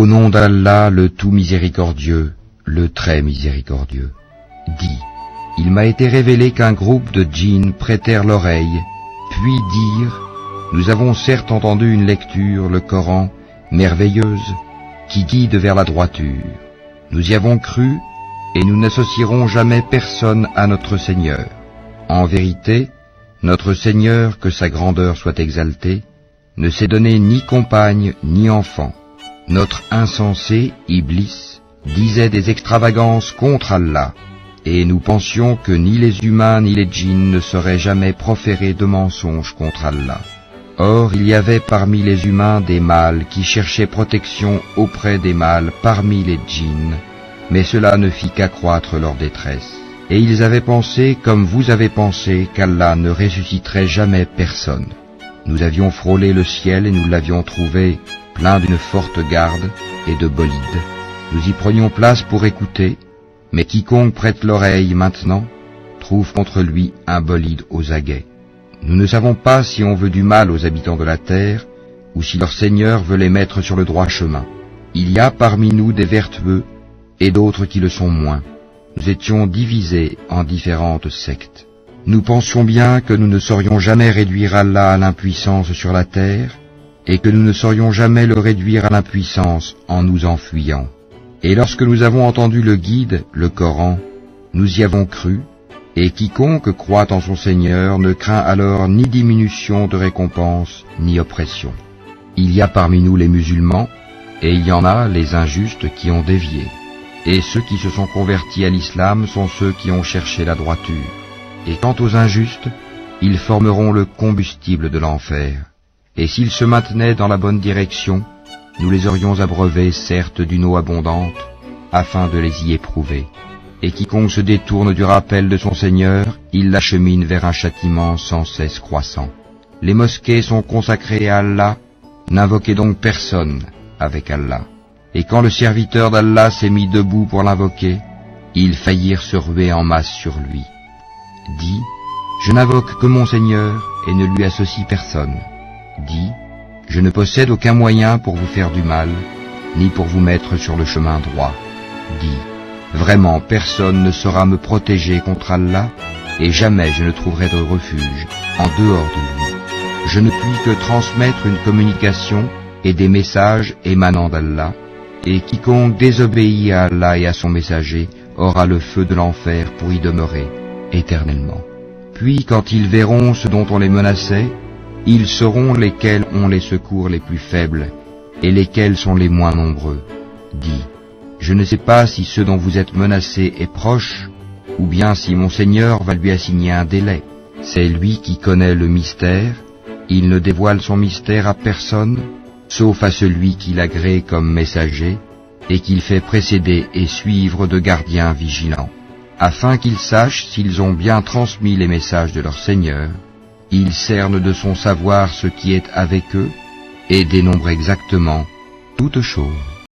Au nom d'Allah, le tout miséricordieux, le très miséricordieux. Dis, il m'a été révélé qu'un groupe de djinns prêtèrent l'oreille, puis dirent, nous avons certes entendu une lecture, le Coran, merveilleuse, qui guide vers la droiture. Nous y avons cru, et nous n'associerons jamais personne à notre Seigneur. En vérité, notre Seigneur, que sa grandeur soit exaltée, ne s'est donné ni compagne ni enfant. Notre insensé, Iblis, disait des extravagances contre Allah, et nous pensions que ni les humains ni les djinns ne sauraient jamais proférer de mensonges contre Allah. Or, il y avait parmi les humains des mâles qui cherchaient protection auprès des mâles parmi les djinns, mais cela ne fit qu'accroître leur détresse. Et ils avaient pensé, comme vous avez pensé, qu'Allah ne ressusciterait jamais personne. Nous avions frôlé le ciel et nous l'avions trouvé plein d'une forte garde et de bolides. Nous y prenions place pour écouter, mais quiconque prête l'oreille maintenant trouve contre lui un bolide aux aguets. Nous ne savons pas si on veut du mal aux habitants de la terre, ou si leur Seigneur veut les mettre sur le droit chemin. Il y a parmi nous des vertueux, et d'autres qui le sont moins. Nous étions divisés en différentes sectes. Nous pensions bien que nous ne saurions jamais réduire Allah à l'impuissance sur la terre, et que nous ne saurions jamais le réduire à l'impuissance en nous enfuyant. Et lorsque nous avons entendu le guide, le Coran, nous y avons cru, et quiconque croit en son Seigneur ne craint alors ni diminution de récompense, ni oppression. Il y a parmi nous les musulmans, et il y en a les injustes qui ont dévié. Et ceux qui se sont convertis à l'islam sont ceux qui ont cherché la droiture. Et quant aux injustes, ils formeront le combustible de l'enfer. Et s'ils se maintenaient dans la bonne direction, nous les aurions abreuvés certes d'une eau abondante, afin de les y éprouver. Et quiconque se détourne du rappel de son Seigneur, il l'achemine vers un châtiment sans cesse croissant. Les mosquées sont consacrées à Allah, n'invoquez donc personne avec Allah. Et quand le serviteur d'Allah s'est mis debout pour l'invoquer, ils faillirent se ruer en masse sur lui. Dis, je n'invoque que mon Seigneur et ne lui associe personne. Dis, je ne possède aucun moyen pour vous faire du mal, ni pour vous mettre sur le chemin droit. Dis, vraiment personne ne saura me protéger contre Allah, et jamais je ne trouverai de refuge en dehors de lui. Je ne puis que transmettre une communication et des messages émanant d'Allah, et quiconque désobéit à Allah et à son messager aura le feu de l'enfer pour y demeurer éternellement. Puis quand ils verront ce dont on les menaçait, ils sauront lesquels ont les secours les plus faibles et lesquels sont les moins nombreux. Dis, je ne sais pas si ce dont vous êtes menacés est proche, ou bien si mon Seigneur va lui assigner un délai. C'est lui qui connaît le mystère, il ne dévoile son mystère à personne, sauf à celui qu'il agrée comme messager, et qu'il fait précéder et suivre de gardiens vigilants, afin qu'ils sachent s'ils ont bien transmis les messages de leur Seigneur. Il cerne de son savoir ce qui est avec eux, et dénombre exactement toutes choses.